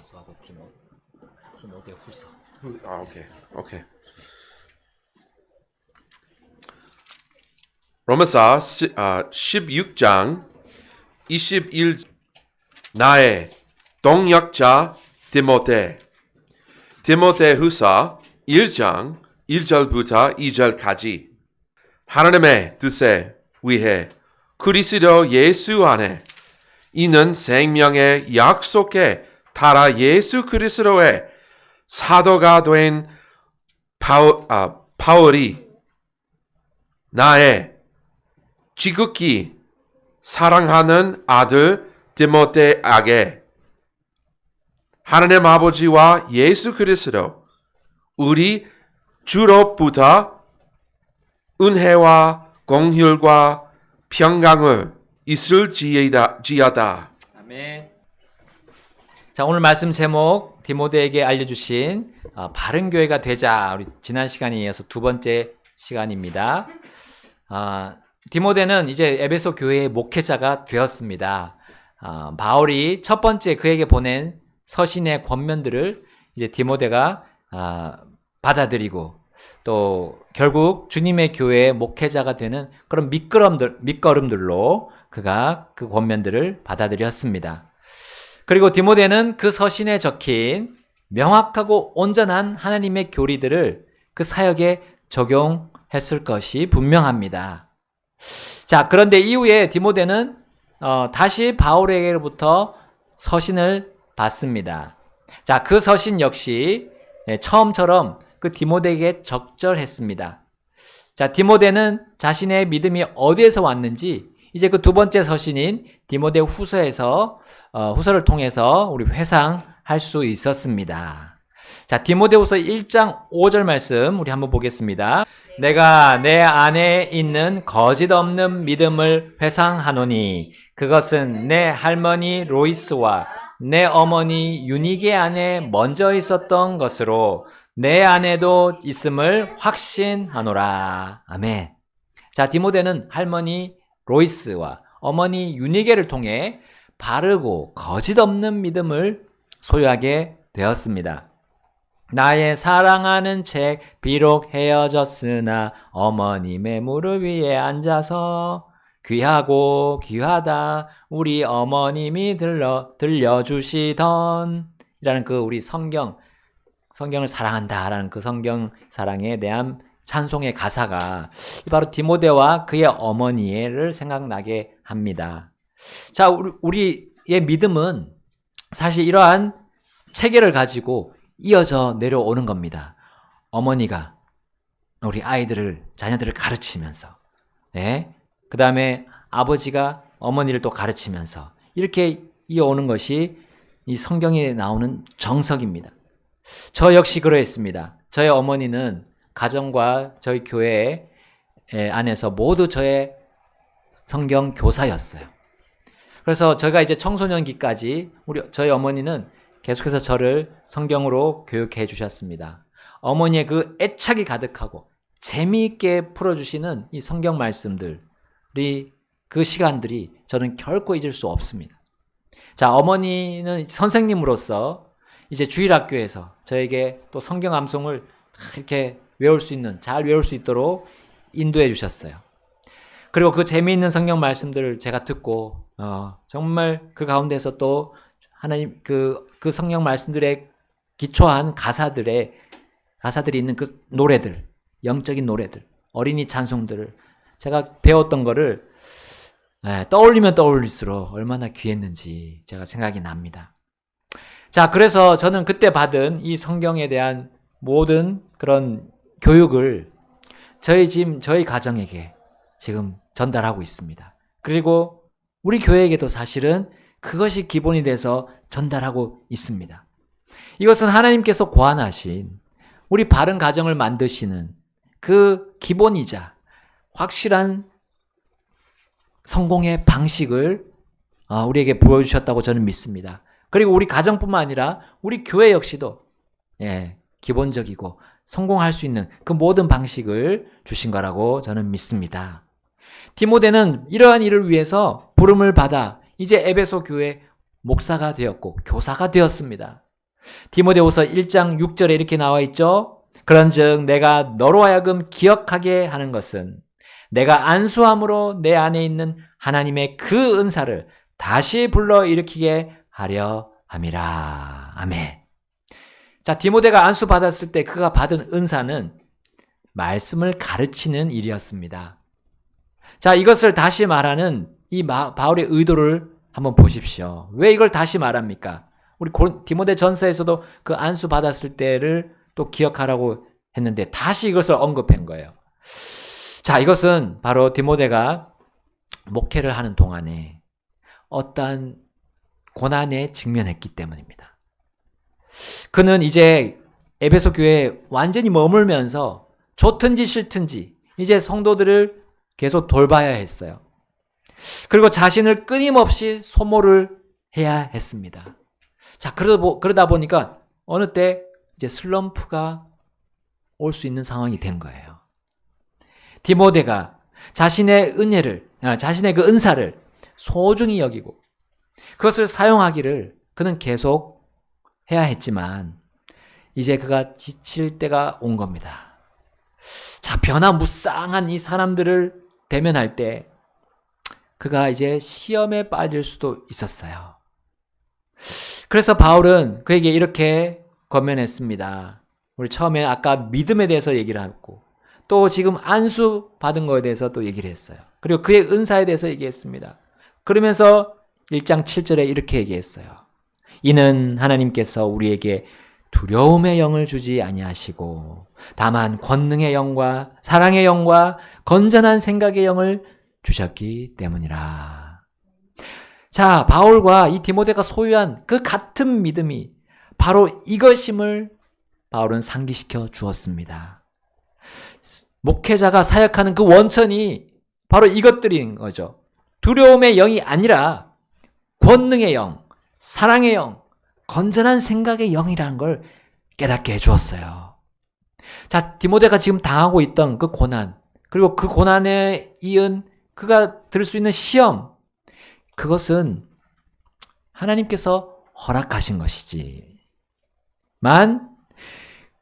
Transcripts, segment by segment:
후서하고 디모데 후서. 오케이. 오케이. 로마서 16장 21. 나의 동역자 디모데 후서 1장 1절부터 2절까지 하나님의 뜻에 위해 그리스도 예수 안에 있는 생명의 약속에 따라 예수 그리스도의 사도가 된 바울이 나의 지극히 사랑하는 아들 디모데에게 하나님 아버지와 예수 그리스도 우리 주로부터 은혜와 공휼과 평강을 있을지어다. 아멘. 자, 오늘 말씀 제목 디모데에게 알려주신 바른 교회가 되자. 우리 지난 시간에 이어서 두 번째 시간입니다. 디모데는 이제 에베소 교회의 목회자가 되었습니다. 바울이 첫 번째 그에게 보낸 서신의 권면들을 이제 디모데가 받아들이고 또 결국 주님의 교회의 목회자가 되는 그런 밑거름들로 그가 그 권면들을 받아들였습니다. 그리고 디모데는 그 서신에 적힌 명확하고 온전한 하나님의 교리들을 그 사역에 적용했을 것이 분명합니다. 자, 그런데 이후에 디모데는 다시 바울에게로부터 서신을 받습니다. 자, 그 서신 역시 처음처럼 그 디모데에게 적절했습니다. 자, 디모데는 자신의 믿음이 어디에서 왔는지 이제 그 두 번째 서신인 디모데 후서에서 후서를 통해서 우리 회상할 수 있었습니다. 자, 디모데후서 1장 5절 말씀 우리 한번 보겠습니다. 내가 내 안에 있는 거짓 없는 믿음을 회상하노니 그것은 내 할머니 로이스와 내 어머니 유니게 안에 먼저 있었던 것으로 내 안에도 있음을 확신하노라. 아멘. 자, 디모데는 할머니 로이스와 어머니 유니게를 통해 바르고 거짓 없는 믿음을 소유하게 되었습니다. 나의 사랑하는 책 비록 헤어졌으나 어머님의 무릎 위에 앉아서 귀하고 귀하다 우리 어머님이 들려주시던 이라는 그 우리 성경을 사랑한다라는 그 성경 사랑에 대한 찬송의 가사가 바로 디모데와 그의 어머니를 생각나게 합니다. 자, 우리의 믿음은 사실 이러한 체계를 가지고 이어져 내려오는 겁니다. 어머니가 우리 자녀들을 가르치면서, 그 다음에 아버지가 어머니를 또 가르치면서 이렇게 이어오는 것이 이 성경에 나오는 정석입니다. 저 역시 그러했습니다. 저의 어머니는 가정과 저희 교회 안에서 모두 저의 성경 교사였어요. 그래서 제가 이제 청소년기까지 저희 어머니는 계속해서 저를 성경으로 교육해 주셨습니다. 어머니의 그 애착이 가득하고 재미있게 풀어주시는 이 성경 말씀들이 그 시간들이 저는 결코 잊을 수 없습니다. 자, 어머니는 선생님으로서 이제 주일학교에서 저에게 또 성경 암송을 이렇게 잘 외울 수 있도록 인도해 주셨어요. 그리고 그 재미있는 성경 말씀들을 제가 듣고 정말 그 가운데서 또 하나님 그 성경 말씀들에 기초한 가사들이 있는 그 노래들, 영적인 노래들, 어린이 찬송들을 제가 배웠던 거를 떠올리면 떠올릴수록 얼마나 귀했는지 제가 생각이 납니다. 자, 그래서 저는 그때 받은 이 성경에 대한 모든 그런 교육을 저희 가정에게 지금 전달하고 있습니다. 그리고 우리 교회에게도 사실은 그것이 기본이 돼서 전달하고 있습니다. 이것은 하나님께서 고안하신 우리 바른 가정을 만드시는 그 기본이자 확실한 성공의 방식을 우리에게 보여주셨다고 저는 믿습니다. 그리고 우리 가정뿐만 아니라 우리 교회 역시도 기본적이고 성공할 수 있는 그 모든 방식을 주신 거라고 저는 믿습니다. 디모데는 이러한 일을 위해서 부름을 받아 이제 에베소 교회 목사가 되었고 교사가 되었습니다. 디모데후서 1장 6절에 이렇게 나와 있죠. 그런즉 내가 너로 하여금 기억하게 하는 것은 내가 안수함으로 내 안에 있는 하나님의 그 은사를 다시 불러일으키게 하려 함이라. 아멘. 자, 디모데가 안수 받았을 때 그가 받은 은사는 말씀을 가르치는 일이었습니다. 자, 이것을 다시 말하는 이 바울의 의도를 한번 보십시오. 왜 이걸 다시 말합니까? 우리 디모데 전서에서도 그 안수 받았을 때를 또 기억하라고 했는데 다시 이것을 언급한 거예요. 자, 이것은 바로 디모데가 목회를 하는 동안에 어떠한 고난에 직면했기 때문입니다. 그는 이제 에베소 교회에 완전히 머물면서 좋든지 싫든지 이제 성도들을 계속 돌봐야 했어요. 그리고 자신을 끊임없이 소모를 해야 했습니다. 자, 그러다 보니까 어느 때 이제 슬럼프가 올 수 있는 상황이 된 거예요. 디모데가 자신의 그 은사를 소중히 여기고 그것을 사용하기를 그는 계속 해야 했지만 이제 그가 지칠 때가 온 겁니다. 자, 변화무쌍한 이 사람들을 대면할 때 그가 이제 시험에 빠질 수도 있었어요. 그래서 바울은 그에게 이렇게 권면했습니다. 우리 처음에 아까 믿음에 대해서 얘기를 했고 또 지금 안수 받은 거에 대해서 또 얘기를 했어요. 그리고 그의 은사에 대해서 얘기했습니다. 그러면서 1장 7절에 이렇게 얘기했어요. 이는 하나님께서 우리에게 두려움의 영을 주지 아니하시고 다만 권능의 영과 사랑의 영과 건전한 생각의 영을 주셨기 때문이라. 자, 바울과 이 디모데가 소유한 그 같은 믿음이 바로 이것임을 바울은 상기시켜 주었습니다. 목회자가 사역하는 그 원천이 바로 이것들인 거죠. 두려움의 영이 아니라 권능의 영, 사랑의 영, 건전한 생각의 영이라는 걸 깨닫게 해주었어요. 자, 디모데가 지금 당하고 있던 그 고난, 그리고 그 고난에 이은 그가 들을 수 있는 시험, 그것은 하나님께서 허락하신 것이지만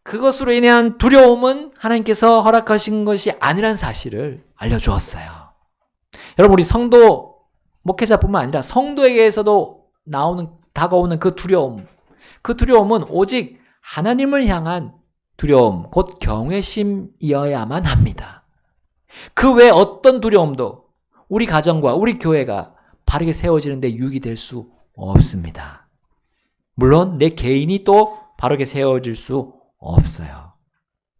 그것으로 인한 두려움은 하나님께서 허락하신 것이 아니란 사실을 알려주었어요. 여러분, 우리 성도 목회자뿐만 아니라 성도에게서도 다가오는 그 두려움은 오직 하나님을 향한 두려움, 곧 경외심이어야만 합니다. 그 외 어떤 두려움도 우리 가정과 우리 교회가 바르게 세워지는데 유익이 될 수 없습니다. 물론 내 개인이 또 바르게 세워질 수 없어요.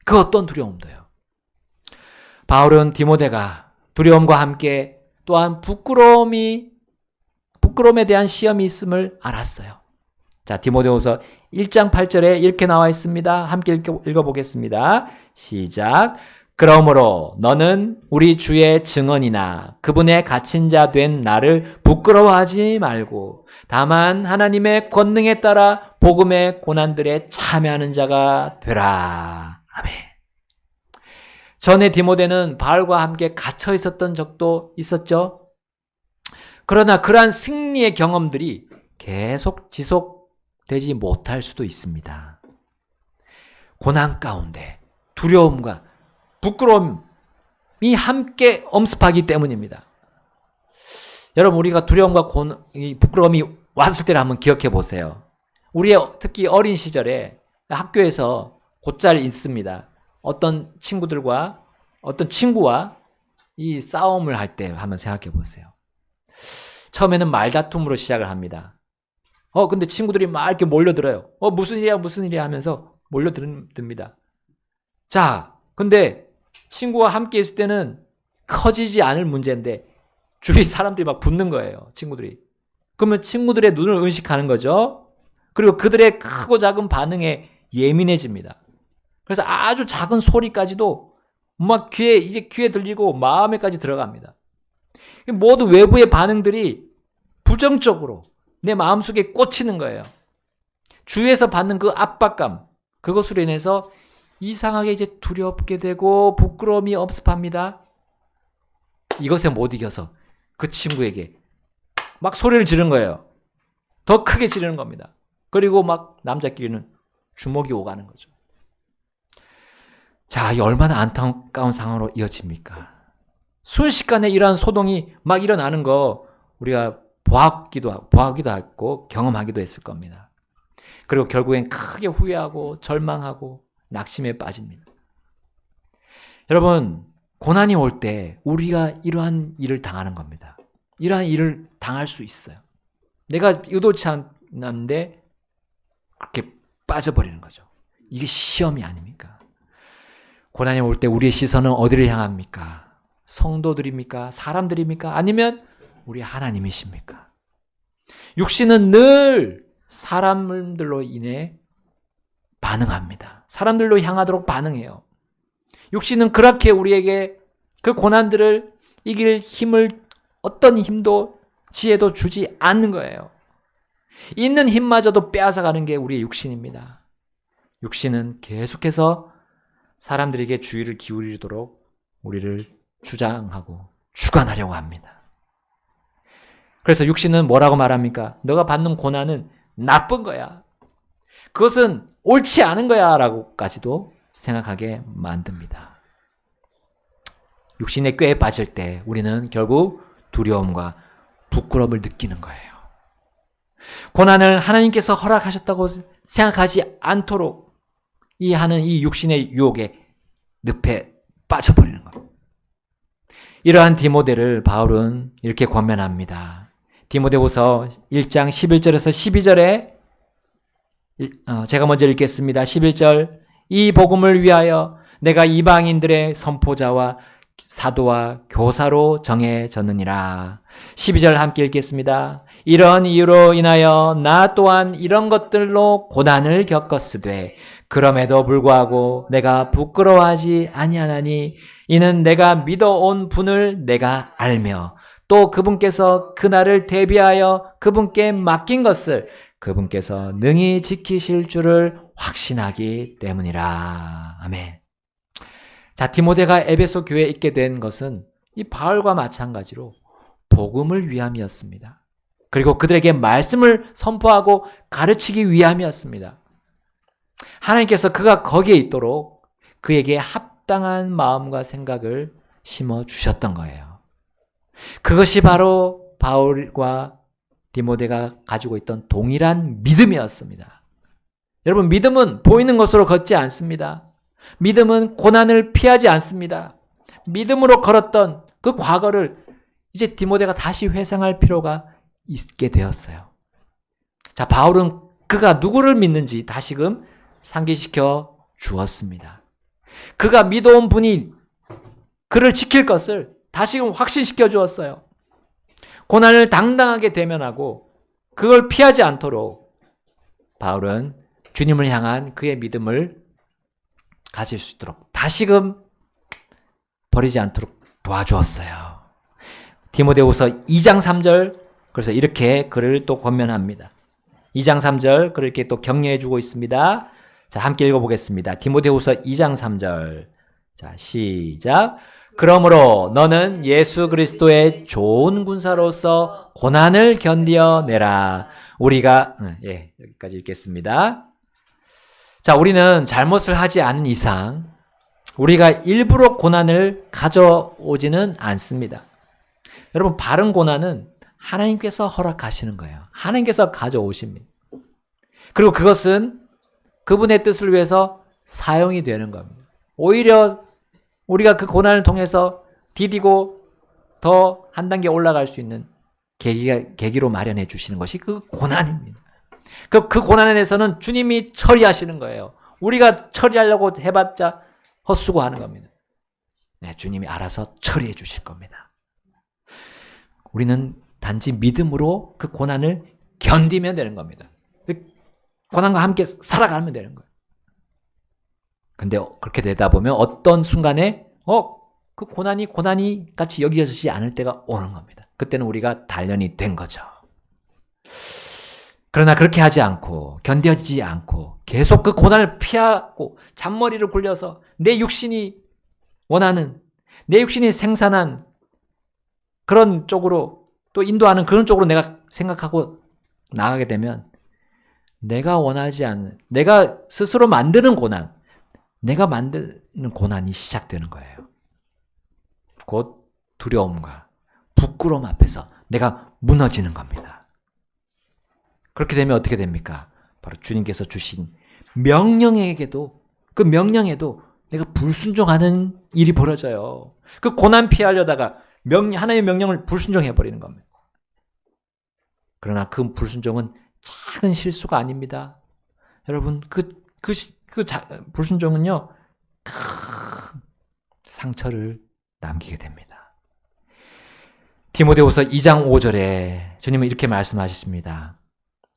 그 어떤 두려움도요. 바울은 디모데가 두려움과 함께 또한 부끄러움에 대한 시험이 있음을 알았어요. 자, 디모데후서 1장 8절에 이렇게 나와 있습니다. 함께 읽어보겠습니다. 시작. 그러므로 너는 우리 주의 증언이나 그분의 갇힌 자 된 나를 부끄러워하지 말고 다만 하나님의 권능에 따라 복음의 고난들에 참여하는 자가 되라. 아멘. 전에 디모데는 바울과 함께 갇혀 있었던 적도 있었죠. 그러나 그러한 승리의 경험들이 계속 지속되지 못할 수도 있습니다. 고난 가운데 두려움과 부끄러움이 함께 엄습하기 때문입니다. 여러분, 우리가 두려움과 부끄러움이 왔을 때를 한번 기억해 보세요. 우리의 특히 어린 시절에 학교에서 곧잘 있습니다. 어떤 친구와 이 싸움을 할 때 한번 생각해 보세요. 처음에는 말다툼으로 시작을 합니다. 근데 친구들이 막 이렇게 몰려들어요. 무슨 일이야 하면서 몰려듭니다. 자, 근데 친구와 함께 있을 때는 커지지 않을 문제인데 주위 사람들이 막 붙는 거예요. 친구들이. 그러면 친구들의 눈을 의식하는 거죠. 그리고 그들의 크고 작은 반응에 예민해집니다. 그래서 아주 작은 소리까지도 막 귀에 들리고 마음에까지 들어갑니다. 모든 외부의 반응들이 부정적으로 내 마음속에 꽂히는 거예요. 주위에서 받는 그 압박감, 그것으로 인해서 이상하게 이제 두렵게 되고 부끄러움이 엄습합니다. 이것에 못 이겨서 그 친구에게 막 소리를 지르는 거예요. 더 크게 지르는 겁니다. 그리고 막 남자끼리는 주먹이 오가는 거죠. 자, 이 얼마나 안타까운 상황으로 이어집니까? 순식간에 이러한 소동이 막 일어나는 거 우리가 보기도 하고 경험하기도 했을 겁니다. 그리고 결국엔 크게 후회하고 절망하고 낙심에 빠집니다. 여러분, 고난이 올 때 우리가 이러한 일을 당하는 겁니다. 이러한 일을 당할 수 있어요. 내가 의도치 않는데 그렇게 빠져버리는 거죠. 이게 시험이 아닙니까? 고난이 올 때 우리의 시선은 어디를 향합니까? 성도들입니까? 사람들입니까? 아니면 우리 하나님이십니까? 육신은 늘 사람들로 인해 반응합니다. 사람들로 향하도록 반응해요. 육신은 그렇게 우리에게 그 고난들을 이길 힘을 어떤 힘도 지혜도 주지 않는 거예요. 있는 힘마저도 빼앗아가는 게 우리의 육신입니다. 육신은 계속해서 사람들에게 주의를 기울이도록 우리를 주장하고 주관하려고 합니다. 그래서 육신은 뭐라고 말합니까? 너가 받는 고난은 나쁜 거야. 그것은 옳지 않은 거야 라고까지도 생각하게 만듭니다. 육신의 꾀에 빠질 때 우리는 결국 두려움과 부끄러움을 느끼는 거예요. 고난을 하나님께서 허락하셨다고 생각하지 않도록 이 육신의 유혹에 늪에 빠져버리는 것. 이러한 디모데를 바울은 이렇게 권면합니다. 디모데후서 1장 11절에서 12절에 제가 먼저 읽겠습니다. 11절 이 복음을 위하여 내가 이방인들의 선포자와 사도와 교사로 정해졌느니라. 12절 함께 읽겠습니다. 이런 이유로 인하여 나 또한 이런 것들로 고난을 겪었으되 그럼에도 불구하고 내가 부끄러워하지 아니하나니 이는 내가 믿어온 분을 내가 알며 또 그분께서 그날을 대비하여 그분께 맡긴 것을 그분께서 능히 지키실 줄을 확신하기 때문이라. 아멘. 자, 디모데가 에베소 교회에 있게 된 것은 이 바울과 마찬가지로 복음을 위함이었습니다. 그리고 그들에게 말씀을 선포하고 가르치기 위함이었습니다. 하나님께서 그가 거기에 있도록 그에게 합당한 마음과 생각을 심어주셨던 거예요. 그것이 바로 바울과 디모데가 가지고 있던 동일한 믿음이었습니다. 여러분, 믿음은 보이는 것으로 걷지 않습니다. 믿음은 고난을 피하지 않습니다. 믿음으로 걸었던 그 과거를 이제 디모데가 다시 회상할 필요가 있게 되었어요. 자, 바울은 그가 누구를 믿는지 다시금 상기시켜 주었습니다. 그가 믿어온 분이 그를 지킬 것을 다시금 확신시켜 주었어요. 고난을 당당하게 대면하고 그걸 피하지 않도록 바울은 주님을 향한 그의 믿음을 가질 수 있도록 다시금 버리지 않도록 도와주었어요. 디모데후서 2장 3절 그래서 이렇게 그를 또 권면합니다. 2장 3절 그렇게 또 격려해 주고 있습니다. 자, 함께 읽어보겠습니다. 디모데후서 2장 3절. 자, 시작. 그러므로 너는 예수 그리스도의 좋은 군사로서 고난을 견디어내라. 우리가 여기까지 읽겠습니다. 자, 우리는 잘못을 하지 않은 이상 우리가 일부러 고난을 가져오지는 않습니다. 여러분, 바른 고난은 하나님께서 허락하시는 거예요. 하나님께서 가져오십니다. 그리고 그것은 그분의 뜻을 위해서 사용이 되는 겁니다. 오히려 우리가 그 고난을 통해서 디디고 더 한 단계 올라갈 수 있는 계기로 마련해 주시는 것이 그 고난입니다. 그 고난에 대해서는 주님이 처리하시는 거예요. 우리가 처리하려고 해봤자 헛수고하는 겁니다. 네, 주님이 알아서 처리해 주실 겁니다. 우리는 단지 믿음으로 그 고난을 견디면 되는 겁니다. 고난과 함께 살아가면 되는 거예요. 근데 그렇게 되다 보면 어떤 순간에 그 고난이 같이 여겨지지 않을 때가 오는 겁니다. 그때는 우리가 단련이 된 거죠. 그러나 그렇게 하지 않고 견뎌지지 않고 계속 그 고난을 피하고 잔머리를 굴려서 내 육신이 원하는 내 육신이 생산한 그런 쪽으로 또 인도하는 그런 쪽으로 내가 생각하고 나가게 되면 내가 원하지 않는, 내가 스스로 만드는 고난, 내가 만드는 고난이 시작되는 거예요. 곧 두려움과 부끄러움 앞에서 내가 무너지는 겁니다. 그렇게 되면 어떻게 됩니까? 바로 주님께서 주신 명령에게도, 그 명령에도 내가 불순종하는 일이 벌어져요. 그 고난 피하려다가 하나님의 명령을 불순종해버리는 겁니다. 그러나 그 불순종은 작은 실수가 아닙니다. 여러분, 불순종은요, 큰 상처를 남기게 됩니다. 디모데후서 2장 5절에 주님은 이렇게 말씀하셨습니다.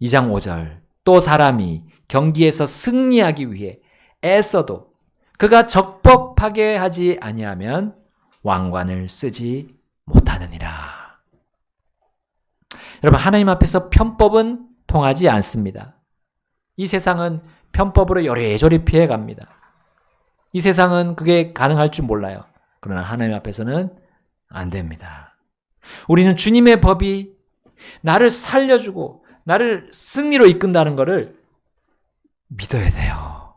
2장 5절. 또 사람이 경기에서 승리하기 위해 애써도 그가 적법하게 하지 아니하면 왕관을 쓰지 못하느니라. 여러분, 하나님 앞에서 편법은 통하지 않습니다. 이 세상은 편법으로 요리조리 피해갑니다. 이 세상은 그게 가능할 줄 몰라요. 그러나 하나님 앞에서는 안 됩니다. 우리는 주님의 법이 나를 살려주고 나를 승리로 이끈다는 것을 믿어야 돼요.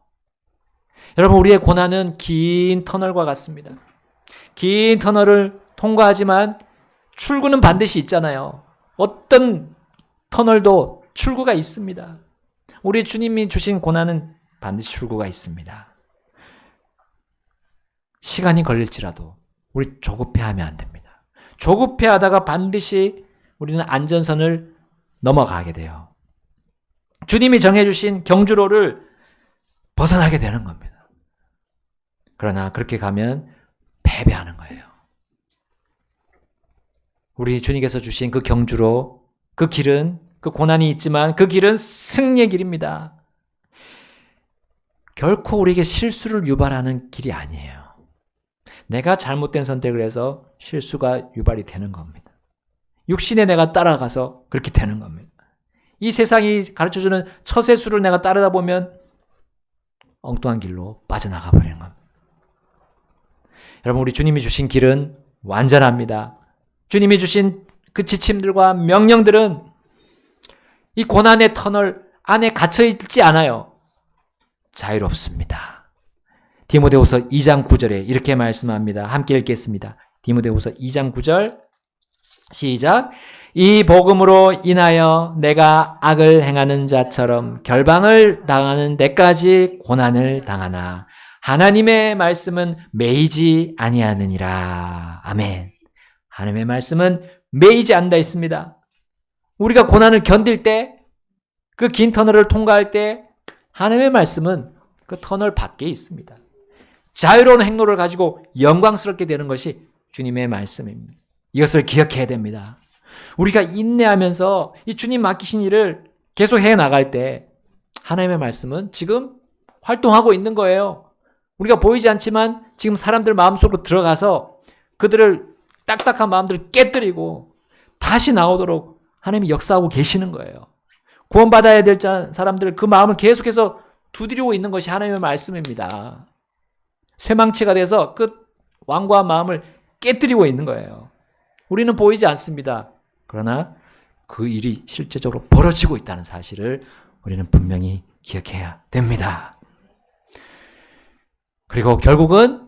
여러분, 우리의 고난은 긴 터널과 같습니다. 긴 터널을 통과하지만 출구는 반드시 있잖아요. 어떤 터널도 출구가 있습니다. 우리 주님이 주신 고난은 반드시 출구가 있습니다. 시간이 걸릴지라도 우리 조급해하면 안 됩니다. 조급해하다가 반드시 우리는 안전선을 넘어가게 돼요. 주님이 정해주신 경주로를 벗어나게 되는 겁니다. 그러나 그렇게 가면 패배하는 거예요. 우리 주님께서 주신 그 경주로, 그 길은, 그 고난이 있지만 그 길은 승리의 길입니다. 결코 우리에게 실수를 유발하는 길이 아니에요. 내가 잘못된 선택을 해서 실수가 유발이 되는 겁니다. 육신에 내가 따라가서 그렇게 되는 겁니다. 이 세상이 가르쳐주는 처세술을 내가 따르다 보면 엉뚱한 길로 빠져나가 버리는 겁니다. 여러분, 우리 주님이 주신 길은 완전합니다. 주님이 주신 그 지침들과 명령들은 이 고난의 터널 안에 갇혀있지 않아요. 자유롭습니다. 디모데후서 2장 9절에 이렇게 말씀합니다. 함께 읽겠습니다. 디모데후서 2장 9절 시작. 이 복음으로 인하여 내가 악을 행하는 자처럼 결방을 당하는 데까지 고난을 당하나 하나님의 말씀은 매이지 아니하느니라. 아멘. 하나님의 말씀은 매이지 않는다 했습니다. 우리가 고난을 견딜 때, 그 긴 터널을 통과할 때 하나님의 말씀은 그 터널 밖에 있습니다. 자유로운 행로를 가지고 영광스럽게 되는 것이 주님의 말씀입니다. 이것을 기억해야 됩니다. 우리가 인내하면서 이 주님 맡기신 일을 계속 해나갈 때 하나님의 말씀은 지금 활동하고 있는 거예요. 우리가 보이지 않지만 지금 사람들 마음속으로 들어가서 그들을 딱딱한 마음들을 깨뜨리고 다시 나오도록 하나님이 역사하고 계시는 거예요. 구원받아야 될 사람들 그 마음을 계속해서 두드리고 있는 것이 하나님의 말씀입니다. 쇠망치가 돼서 그 완고한 마음을 깨뜨리고 있는 거예요. 우리는 보이지 않습니다. 그러나 그 일이 실제적으로 벌어지고 있다는 사실을 우리는 분명히 기억해야 됩니다. 그리고 결국은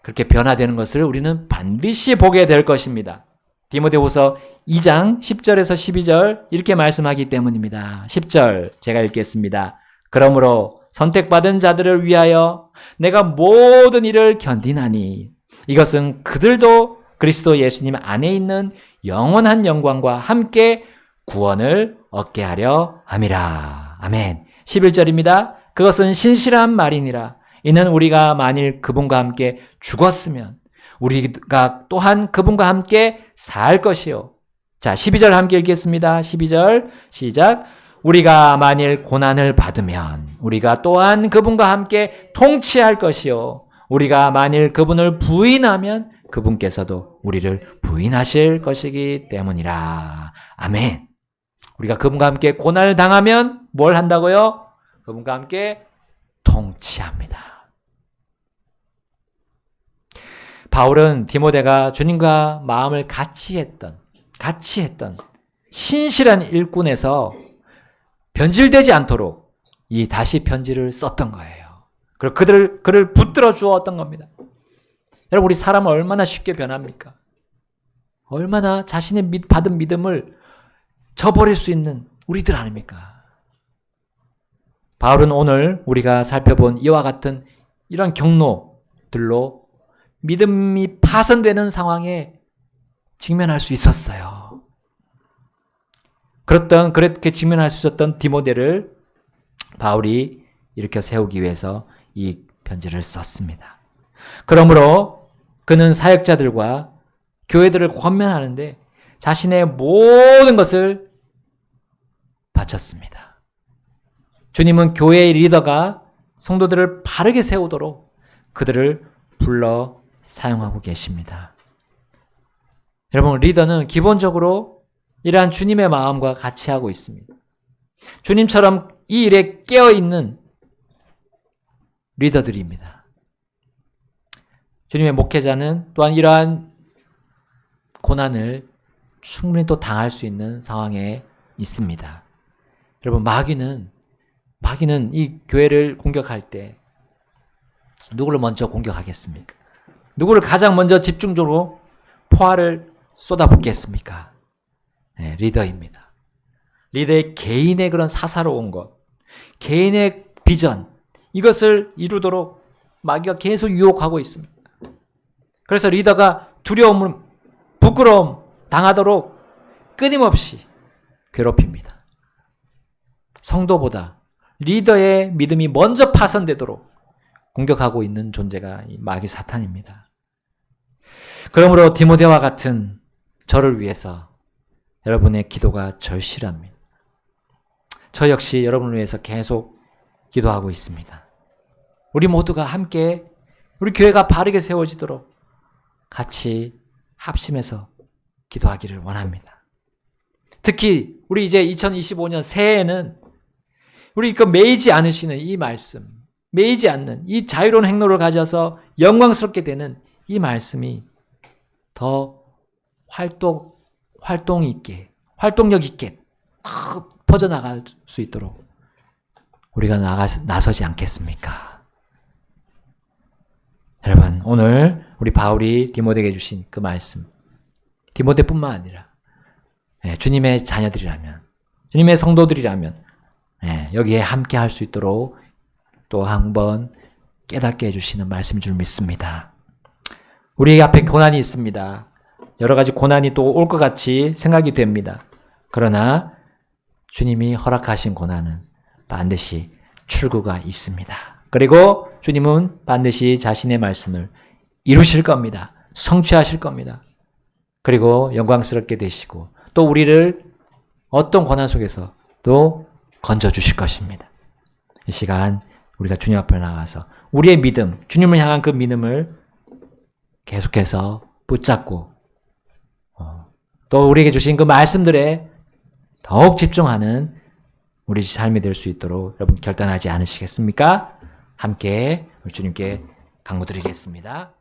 그렇게 변화되는 것을 우리는 반드시 보게 될 것입니다. 디모데후서 2장 10절에서 12절 이렇게 말씀하기 때문입니다. 10절 제가 읽겠습니다. 그러므로 선택받은 자들을 위하여 내가 모든 일을 견디나니 이것은 그들도 그리스도 예수님 안에 있는 영원한 영광과 함께 구원을 얻게 하려 함이라. 아멘. 11절입니다. 그것은 신실한 말이니라. 이는 우리가 만일 그분과 함께 죽었으면 우리가 또한 그분과 함께 살 것이요. 자, 12절 함께 읽겠습니다. 12절 시작. 우리가 만일 고난을 받으면 우리가 또한 그분과 함께 통치할 것이요. 우리가 만일 그분을 부인하면 그분께서도 우리를 부인하실 것이기 때문이라. 아멘. 우리가 그분과 함께 고난을 당하면 뭘 한다고요? 그분과 함께 통치합니다. 바울은 디모데가 주님과 마음을 같이 했던 신실한 일꾼에서 변질되지 않도록 이 다시 편지를 썼던 거예요. 그리고 그를 붙들어 주었던 겁니다. 여러분, 우리 사람은 얼마나 쉽게 변합니까? 얼마나 자신의 받은 믿음을 저버릴 수 있는 우리들 아닙니까? 바울은 오늘 우리가 살펴본 이와 같은 이런 경로들로 믿음이 파손되는 상황에 직면할 수 있었어요. 그렇게 직면할 수 있었던 디모데를 바울이 일으켜 세우기 위해서 이 편지를 썼습니다. 그러므로 그는 사역자들과 교회들을 권면하는데 자신의 모든 것을 바쳤습니다. 주님은 교회의 리더가 성도들을 바르게 세우도록 그들을 불러 사용하고 계십니다. 여러분, 리더는 기본적으로 이러한 주님의 마음과 같이 하고 있습니다. 주님처럼 이 일에 깨어있는 리더들입니다. 주님의 목회자는 또한 이러한 고난을 충분히 또 당할 수 있는 상황에 있습니다. 여러분, 마귀는 이 교회를 공격할 때 누구를 먼저 공격하겠습니까? 누구를 가장 먼저 집중적으로 포화를 쏟아붓겠습니까? 네, 리더입니다. 리더의 개인의 그런 사사로운 것, 개인의 비전, 이것을 이루도록 마귀가 계속 유혹하고 있습니다. 그래서 리더가 두려움, 부끄러움 당하도록 끊임없이 괴롭힙니다. 성도보다 리더의 믿음이 먼저 파손되도록 공격하고 있는 존재가 이 마귀 사탄입니다. 그러므로 디모데와 같은 저를 위해서 여러분의 기도가 절실합니다. 저 역시 여러분을 위해서 계속 기도하고 있습니다. 우리 모두가 함께 우리 교회가 바르게 세워지도록 같이 합심해서 기도하기를 원합니다. 특히 우리 이제 2025년 새해에는 우리 매이지 않으시는 이 말씀, 매이지 않는 이 자유로운 행로를 가져서 영광스럽게 되는 이 말씀이 더 활동력 있게 퍼져나갈 수 있도록 우리가 나서지 않겠습니까? 여러분, 오늘 우리 바울이 디모데에게 주신 그 말씀, 디모데뿐만 아니라 주님의 자녀들이라면, 주님의 성도들이라면 여기에 함께 할 수 있도록 또 한번 깨닫게 해주시는 말씀인 줄 믿습니다. 우리 앞에 고난이 있습니다. 여러 가지 고난이 또 올 것 같이 생각이 됩니다. 그러나 주님이 허락하신 고난은 반드시 출구가 있습니다. 그리고 주님은 반드시 자신의 말씀을 이루실 겁니다. 성취하실 겁니다. 그리고 영광스럽게 되시고 또 우리를 어떤 고난 속에서 또 건져주실 것입니다. 이 시간 우리가 주님 앞에 나가서 우리의 믿음, 주님을 향한 그 믿음을 계속해서 붙잡고 또 우리에게 주신 그 말씀들에 더욱 집중하는 우리 삶이 될 수 있도록 여러분 결단하지 않으시겠습니까? 함께 우리 주님께 간구드리겠습니다.